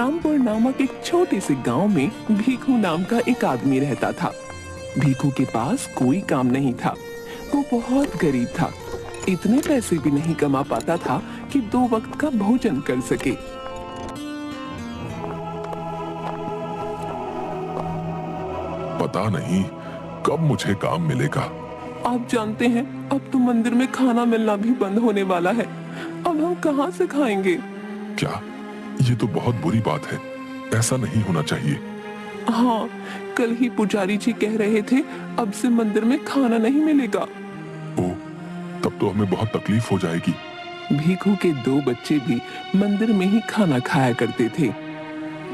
रामपुर नामक एक छोटे से गांव में भीखू नाम का एक आदमी रहता था। भीखू के पास कोई काम नहीं था। वो बहुत गरीब था। इतने पैसे भी नहीं कमा पाता था कि 2 वक्त का भोजन कर सके। पता नहीं कब मुझे काम मिलेगा। आप जानते हैं, अब तो मंदिर में खाना मिलना भी बंद होने वाला है। अब हम कहाँ से खाएंगे? क्या? ये तो बहुत बुरी बात है। ऐसा नहीं होना चाहिए। हाँ, कल ही पुजारी जी कह रहे थे अब से मंदिर में खाना नहीं मिलेगा। ओह, तब तो हमें बहुत तकलीफ हो जाएगी। भीखू के 2 बच्चे भी मंदिर में ही खाना खाया करते थे।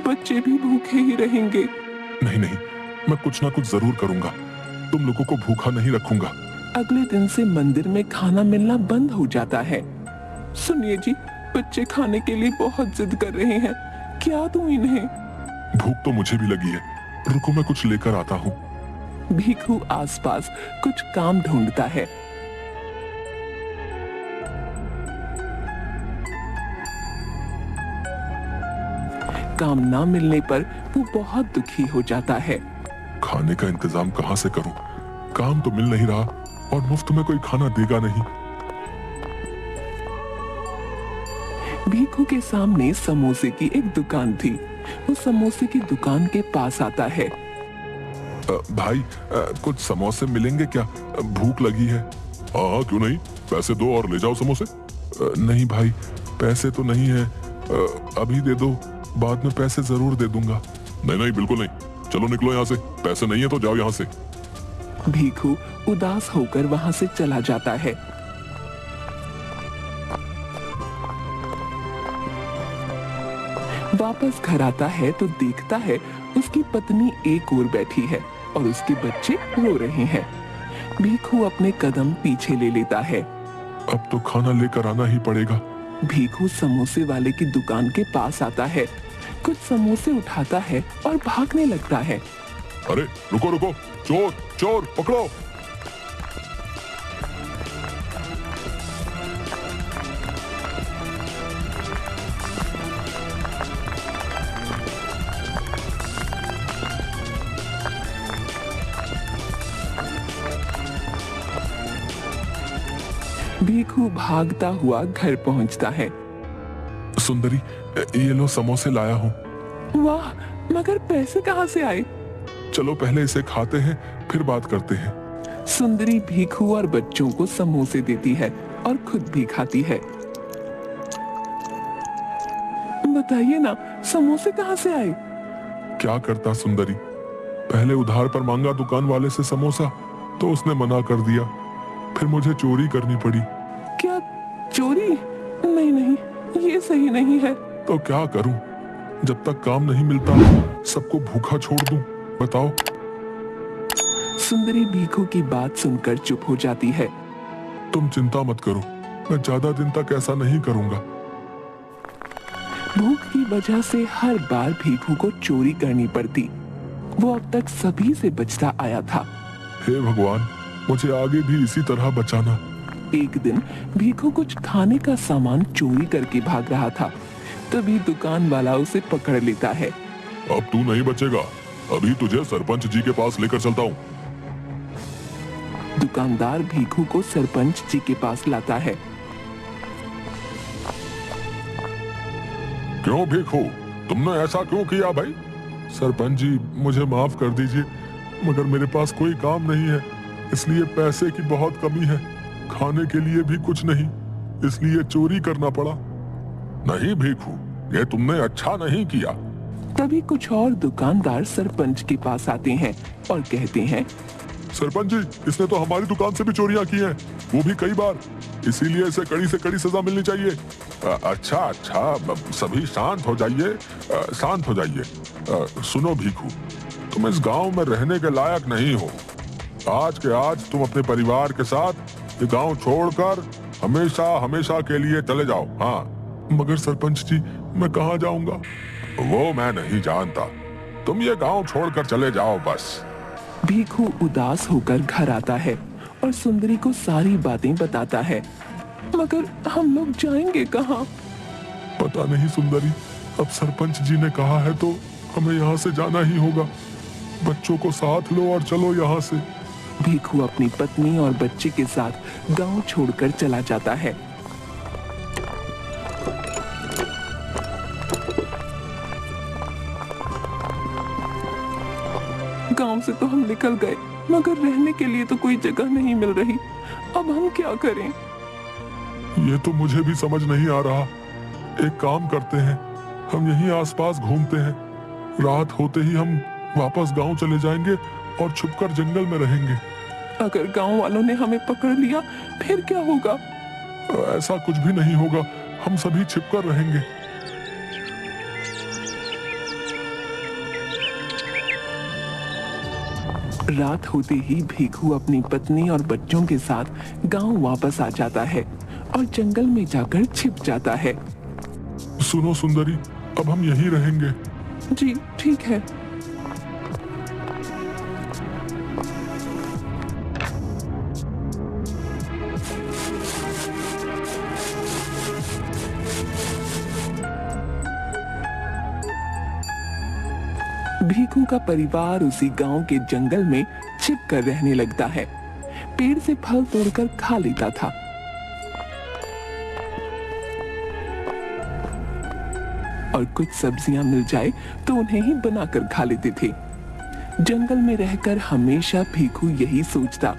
बच्चे भी भूखे ही रहेंगे। नहीं नहीं, मैं कुछ ना कुछ जरूर करूंगा। तुम लोगों को भूखा नहीं रखूंगा। अगले दिन से मंदिर में खाना मिलना बंद हो जाता है। सुनिए जी, बच्चे खाने के लिए बहुत जिद कर रहे हैं। क्या दूं इन्हें? भूख तो मुझे भी लगी है। रुको, मैं कुछ लेकर आता हूँ। भीखू आसपास कुछ काम ढूंढता है। काम ना मिलने पर वो बहुत दुखी हो जाता है। खाने का इंतजाम कहाँ से करूं? काम तो मिल नहीं रहा और मुफ्त में कोई खाना देगा नहीं। भीखू के सामने समोसे की एक दुकान थी। वो समोसे की दुकान के पास आता है। भाई, कुछ समोसे मिलेंगे क्या? भूख लगी है। हाँ, क्यों नहीं, पैसे दो और ले जाओ समोसे। नहीं भाई, पैसे तो नहीं है। अभी दे दो, बाद में पैसे जरूर दे दूंगा। नहीं नहीं, बिल्कुल नहीं। चलो निकलो यहाँ से। पैसे नहीं है तो जाओ यहाँ से। भीखू उदास होकर वहां से चला जाता है। वापस घर आता है तो देखता है उसकी पत्नी एक ओर बैठी है और उसके बच्चे रो रहे हैं। भीखू अपने कदम पीछे ले लेता है। अब तो खाना लेकर आना ही पड़ेगा। भीखू समोसे वाले की दुकान के पास आता है, कुछ समोसे उठाता है और भागने लगता है। अरे रुको रुको, चोर चोर पकड़ो। भीखू भागता हुआ घर पहुंचता है। सुंदरी, ये लो समोसे लाया हूँ। वाह, मगर पैसे कहाँ से आए? चलो पहले इसे खाते हैं, फिर बात करते हैं। सुंदरी भीखू और बच्चों को समोसे देती है और खुद भी खाती है। बताइए ना, समोसे कहाँ से आए? क्या करता सुंदरी, पहले उधार पर मांगा दुकान वाले से समोसा तो उसने मना कर दिया। फिर मुझे चोरी करनी पड़ी। क्या चोरी? नहीं नहीं, ये सही नहीं है। तो क्या करूं? जब तक काम नहीं मिलता सबको भूखा छोड़ दूं? बताओ। सुंदरी भीखू की बात सुनकर चुप हो जाती है। तुम चिंता मत करो, मैं ज्यादा दिन तक ऐसा नहीं करूंगा। भूख की वजह से हर बार भीखू को चोरी करनी पड़ती। वो अब तक सभी से बचता आया था। हे भगवान, मुझे आगे भी इसी तरह बचाना। एक दिन भीखू कुछ खाने का सामान चोरी करके भाग रहा था। तभी दुकान वाला उसे पकड़ लेता है। अब तू नहीं बचेगा, अभी तुझे सरपंच जी के पास लेकर चलता हूँ। दुकानदार भीखू को सरपंच जी के पास लाता है। क्यों भीखू, तुमने ऐसा क्यों किया भाई? सरपंच जी, मुझे माफ कर दीजिए, मगर मेरे पास कोई काम नहीं है, इसलिए पैसे की बहुत कमी है। खाने के लिए भी कुछ नहीं, इसलिए चोरी करना पड़ा। नहीं भीखू, ये तुमने अच्छा नहीं किया। तभी कुछ और दुकानदार सरपंच के पास आते हैं और कहते हैं, सरपंच जी, इसने तो हमारी दुकान से भी चोरियां की हैं, वो भी कई बार। इसीलिए इसे कड़ी से कड़ी सजा मिलनी चाहिए। अच्छा अच्छा, सभी शांत हो जाइए, शांत हो जाइए। सुनो भीखू, तुम इस गांव में रहने के लायक नहीं हो। आज के आज तुम अपने परिवार के साथ ये गांव छोड़कर हमेशा हमेशा के लिए चले जाओ। हाँ। मगर सरपंच जी, मैं कहाँ जाऊंगा? वो मैं नहीं जानता, तुम ये गांव छोड़कर चले जाओ बस। भीखू उदास होकर घर आता है और सुंदरी को सारी बातें बताता है। मगर हम लोग जाएंगे कहाँ? पता नहीं सुंदरी, अब सरपंच जी ने कहा है तो हमें यहाँ से जाना ही होगा। बच्चों को साथ लो और चलो यहाँ से। भीखू अपनी पत्नी और बच्चे के साथ गांव छोड़कर चला जाता है। गांव से तो हम निकल गए, मगर रहने के लिए तो कोई जगह नहीं मिल रही। अब हम क्या करें? ये तो मुझे भी समझ नहीं आ रहा। एक काम करते हैं, हम यहीं आसपास घूमते हैं। रात होते ही हम वापस गांव चले जाएंगे और छुपकर जंगल में रहेंगे। अगर गांव वालों ने हमें पकड़ लिया फिर क्या होगा? ऐसा कुछ भी नहीं होगा, हम सभी छिपकर रहेंगे। रात होते ही भीखू अपनी पत्नी और बच्चों के साथ गांव वापस आ जाता है और जंगल में जाकर छिप जाता है। सुनो सुंदरी, अब हम यहीं रहेंगे। जी ठीक है। भीखू का परिवार उसी गांव के जंगल में छिप कर रहने लगता है। पेड़ से फल तोड़कर खा लेता था। और कुछ सब्जियां मिल जाए तो उन्हें ही बनाकर खा लेते थे। जंगल में रहकर हमेशा भीखू यही सोचता,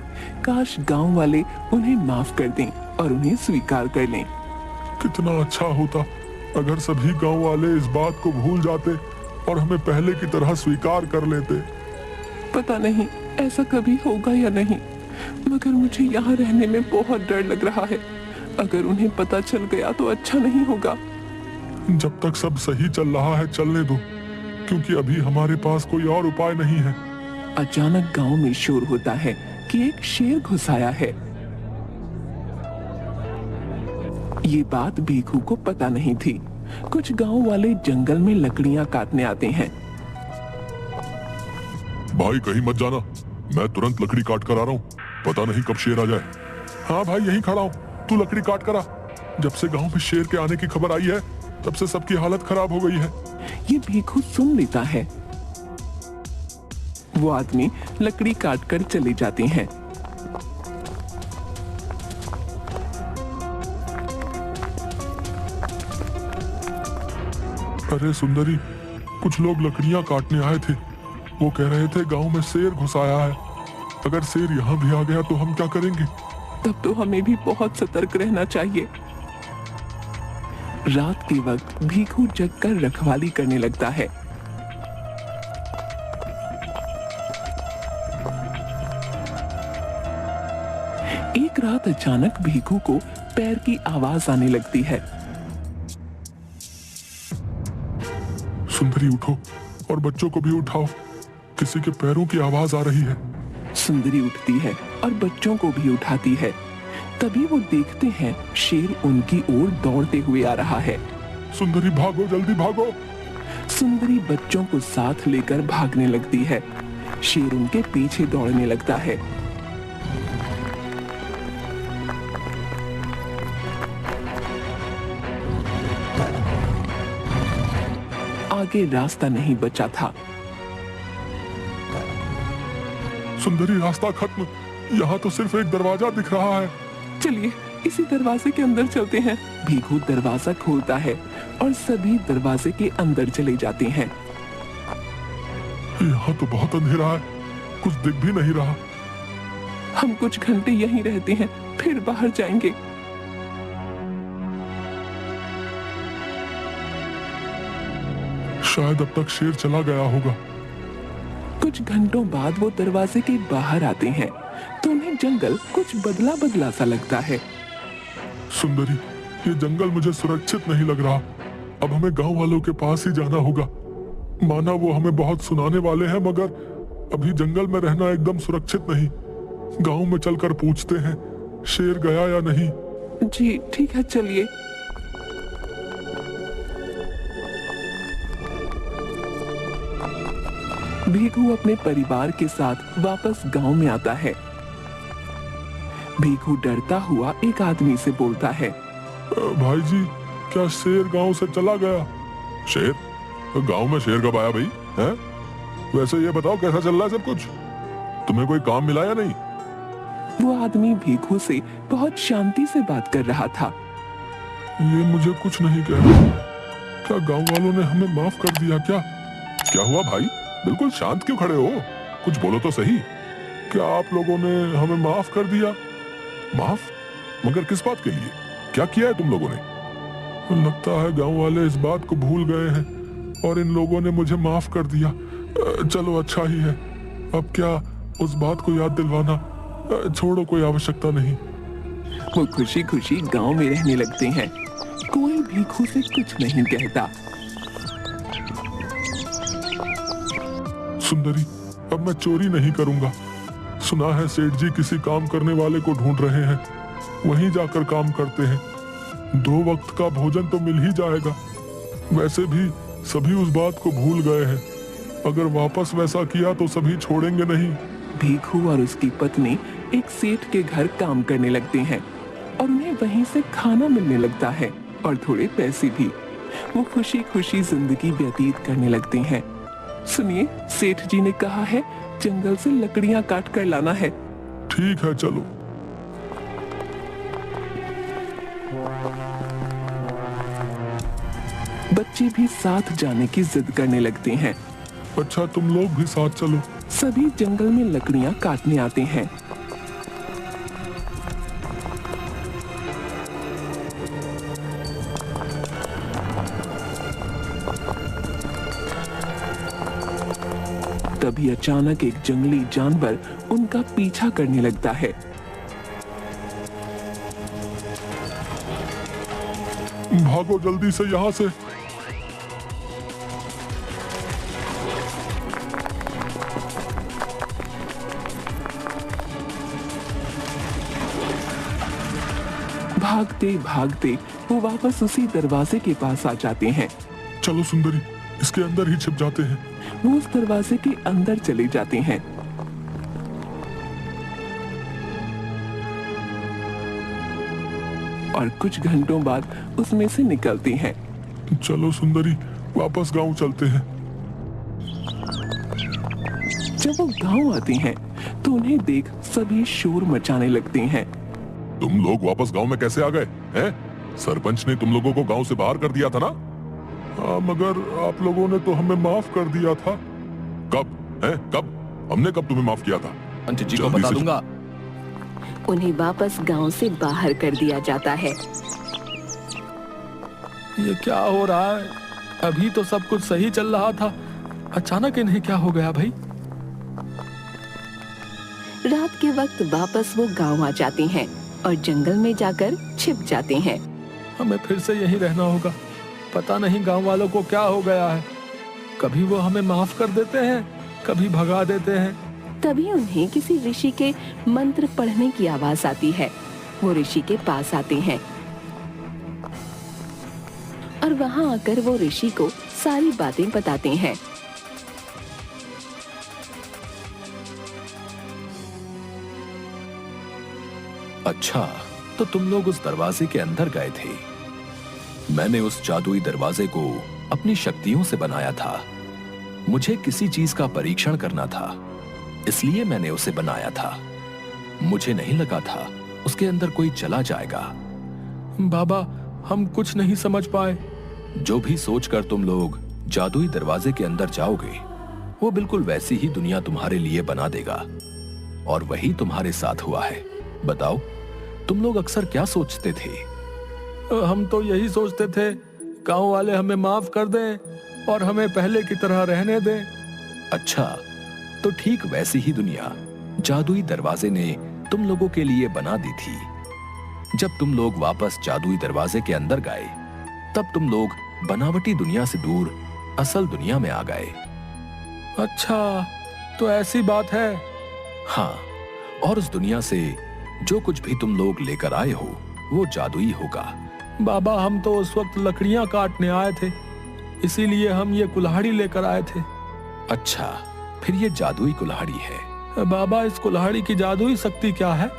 काश गांव वाले उन्हें माफ कर दें और उन्हें स्वीकार कर लें। कितना अच्छा होता अगर सभी गांव वाले इस बात को भूल जाते और हमें पहले की तरह स्वीकार कर लेते। पता नहीं ऐसा कभी होगा या नहीं, मगर मुझे यहाँ रहने में बहुत डर लग रहा है। अगर उन्हें पता चल गया तो अच्छा नहीं होगा। जब तक सब सही चल रहा है चलने दो, क्योंकि अभी हमारे पास कोई और उपाय नहीं है। अचानक गांव में शोर होता है कि एक शेर घुस आया है। ये बात भीखू को पता नहीं थी। कुछ गांव वाले जंगल में लकड़ियां काटने आते हैं। भाई कहीं मत जाना, मैं तुरंत लकड़ी काट कर आ रहा हूँ। पता नहीं कब शेर आ जाए। हाँ भाई यहीं खड़ा हूँ, तू लकड़ी काट कर आ। जब से गांव में शेर के आने की खबर आई है तब से सबकी हालत खराब हो गई है। ये भीखू सुन लेता है। वो आदमी लकड़ी काटकर चले जाते हैं। अरे सुंदरी, कुछ लोग लकड़ियां काटने आए थे। वो कह रहे थे गांव में शेर घुस आया है। अगर शेर यहाँ भी आ गया तो हम क्या करेंगे? तब तो हमें भी बहुत सतर्क रहना चाहिए। रात के वक्त भीखू जगकर रखवाली करने लगता है। एक रात अचानक भीखू को पैर की आवाज आने लगती है। सुंदरी उठो और बच्चों को भी उठाओ, किसी के पैरों की आवाज आ रही है। सुंदरी उठती है और बच्चों को भी उठाती है। तभी वो देखते हैं शेर उनकी ओर दौड़ते हुए आ रहा है। सुंदरी भागो, जल्दी भागो। सुंदरी बच्चों को साथ लेकर भागने लगती है। शेर उनके पीछे दौड़ने लगता है। आगे रास्ता नहीं बचा था। सुंदरी रास्ता खत्म, यहाँ तो सिर्फ एक दरवाजा दिख रहा है। चलिए इसी दरवाजे के अंदर चलते हैं। भीखू दरवाजा खोलता है और सभी दरवाजे के अंदर चले जाते हैं। यहाँ तो बहुत अंधेरा है, कुछ दिख भी नहीं रहा। हम कुछ घंटे यहीं रहते हैं, फिर बाहर जाएंगे। शायद अब तक शेर चला गया होगा। कुछ घंटों बाद वो दरवाजे के बाहर आते हैं तो उन्हें जंगल कुछ बदला बदला सा लगता है। सुंदरी, ये जंगल मुझे सुरक्षित नहीं लग रहा। अब हमें गांव वालों के पास ही जाना होगा। माना वो हमें बहुत सुनाने वाले हैं, मगर अभी जंगल में रहना एकदम सुरक्षित नहीं। गांव में चलकर पूछते हैं शेर गया या नहीं। जी ठीक है, चलिए। भीखू अपने परिवार के साथ वापस गांव में आता है। भीखू डरता हुआ एक आदमी से बोलता है, भाई जी, क्या शेर गांव से चला गया? शेर? तो गांव में शेर कब आया भाई? हैं? वैसे ये बताओ कैसा चल रहा है सब कुछ? तुम्हें कोई काम मिला या नहीं? वो आदमी भीखू से बहुत शांति से बात कर रहा था। ये मुझे कुछ नहीं कह रहा। क्या गांव वालों ने हमें माफ कर दिया क्या? क्या हुआ भाई? बिल्कुल शांत क्यों खड़े हो? कुछ बोलो तो सही। क्या आप लोगों ने हमें माफ कर दिया? माफ? मगर किस बात के लिए? क्या किया है तुम लोगों ने? लगता है गांव वाले इस बात को भूल गए हैं और इन लोगों ने मुझे माफ कर दिया। चलो अच्छा ही है। अब क्या उस बात को याद दिलवाना? छोड़ो, कोई आवश्यकता नहीं। वो खुशी खुशी गांव में रहने लगते हैं। कोई भीखू से कुछ नहीं कहता। सुंदरी, अब मैं चोरी नहीं करूंगा। सुना है सेठ जी किसी काम करने वाले को ढूंढ रहे हैं, वहीं जाकर काम करते हैं। 2 वक्त का भोजन तो मिल ही जाएगा। वैसे भी सभी उस बात को भूल गए हैं। अगर वापस वैसा किया तो सभी छोड़ेंगे नहीं। भीखू और उसकी पत्नी एक सेठ के घर काम करने लगते हैं और उन्हें वहीं से खाना मिलने लगता है और थोड़े पैसे भी। वो खुशी खुशी जिंदगी व्यतीत करने लगते हैं। सुनिए, सेठ जी ने कहा है जंगल से लकड़ियां काट कर लाना है। ठीक है, चलो। बच्चे भी साथ जाने की जिद करने लगते हैं। अच्छा, तुम लोग भी साथ चलो। सभी जंगल में लकड़ियां काटने आते हैं। तभी अचानक एक जंगली जानवर उनका पीछा करने लगता है। भागो जल्दी से यहाँ से। भागते भागते वो वापस उसी दरवाजे के पास आ जाते हैं। चलो सुंदरी, इसके अंदर ही छिप जाते हैं। वो उस दरवाजे के अंदर चले जाते हैं। और कुछ घंटों बाद उसमें से निकलते हैं। चलो सुंदरी, वापस गांव चलते हैं। जब वो गांव आते हैं तो उन्हें देख सभी शोर मचाने लगते हैं। तुम लोग वापस गांव में कैसे आ गए हैं? सरपंच ने तुम लोगों को गांव से बाहर कर दिया था ना? मगर आप लोगों ने तो हमें माफ कर दिया था। कब? कब? हमने कब तुम्हें माफ किया था? पंच जी को बता दूंगा। उन्हें वापस गांव से बाहर कर दिया जाता है। ये क्या हो रहा है? अभी तो सब कुछ सही चल रहा था, अचानक इन्हें क्या हो गया भाई? रात के वक्त वापस वो गांव आ जाते हैं और जंगल में जाकर छिप जाते हैं। हमें फिर से यहीं रहना होगा। पता नहीं गांव वालों को क्या हो गया है। कभी वो हमें माफ कर देते हैं, कभी भगा देते हैं। तभी उन्हें किसी ऋषि के मंत्र पढ़ने की आवाज आती है। वो ऋषि के पास आते हैं और वहां आकर वो ऋषि को सारी बातें बताते हैं। अच्छा, तो तुम लोग उस दरवाजे के अंदर गए थे। मैंने उस जादुई दरवाजे को अपनी शक्तियों से बनाया था। मुझे किसी चीज का परीक्षण करना था, इसलिए मैंने उसे बनाया था। मुझे नहीं लगा था उसके अंदर कोई चला जाएगा। बाबा, हम कुछ नहीं समझ पाए। जो भी सोचकर तुम लोग जादुई दरवाजे के अंदर जाओगे, वो बिल्कुल वैसी ही दुनिया तुम्हारे लिए बना देगा। और वही तुम्हारे साथ हुआ है। बताओ, तुम लोग अक्सर क्या सोचते थे? हम तो यही सोचते थे गांव वाले हमें माफ कर दें और हमें पहले की तरह रहने दें। अच्छा, तो ठीक वैसी ही दुनिया जादुई दरवाजे ने तुम लोगों के लिए बना दी थी। जब तुम लोग वापस जादुई दरवाजे के अंदर गए, तब तुम लोग बनावटी दुनिया से दूर असल दुनिया में आ गए। अच्छा, तो ऐसी बात है? हाँ, और उस दुनिया से जो कुछ भी तुम लोग लेकर आए हो, वो जादुई होगा। बाबा, हम तो उस वक्त लकड़ियां काटने आए थे, इसीलिए हम ये कुल्हाड़ी लेकर आए थे। अच्छा, फिर ये जादुई कुल्हाड़ी है। बाबा, इस कुल्हाड़ी की जादुई शक्ति क्या है?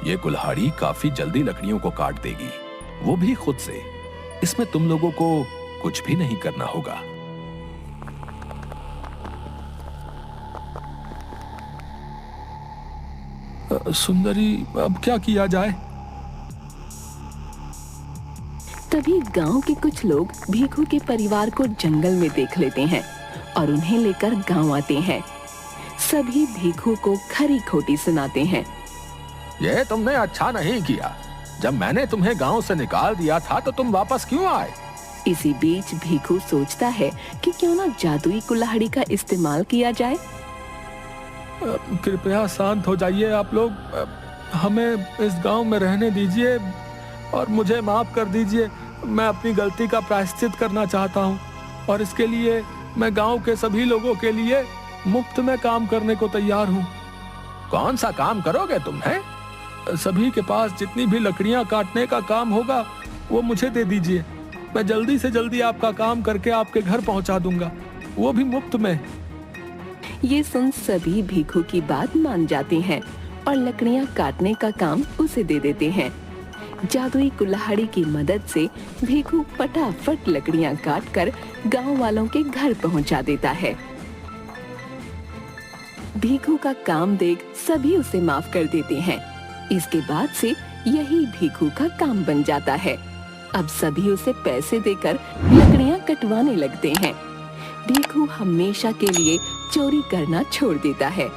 ये कुल्हाड़ी काफी जल्दी लकड़ियों को काट देगी, वो भी खुद से। इसमें तुम लोगों को कुछ भी नहीं करना होगा। सुंदरी, अब क्या किया जाए? तभी गांव के कुछ लोग भीखू के परिवार को जंगल में देख लेते हैं और उन्हें लेकर गांव आते हैं। सभी भीखू को खरी खोटी सुनाते हैं। ये तुमने अच्छा नहीं किया। जब मैंने तुम्हें गांव से निकाल दिया था तो तुम वापस क्यों आए? इसी बीच भीखू सोचता है कि क्यों ना जादुई कुल्हाड़ी का इस्तेमाल किया जाए। कृपया शांत हो जाइए आप लोग। हमें इस गांव में रहने दीजिए और मुझे माफ कर दीजिए। मैं अपनी गलती का प्रायश्चित करना चाहता हूं और इसके लिए मैं गांव के सभी लोगों के लिए मुफ्त में काम करने को तैयार हूं। कौन सा काम करोगे तुम? सभी के पास जितनी भी लकड़ियां काटने का काम होगा वो मुझे दे दीजिए। मैं जल्दी से जल्दी आपका काम करके आपके घर पहुंचा दूंगा, वो भी मुफ्त में। ये सुन सभी भीखू की बात मान जाते हैं और लकड़ियां काटने का काम उसे दे देते हैं। जादुई कुल्हाड़ी की मदद से भीखू फटाफट लकड़ियां काटकर गांव वालों के घर पहुंचा देता है। भीखू का काम देख सभी उसे माफ कर देते हैं। इसके बाद से यही भीखू का काम बन जाता है। अब सभी उसे पैसे देकर लकड़ियां कटवाने लगते हैं। भीखू हमेशा के लिए चोरी करना छोड़ देता है।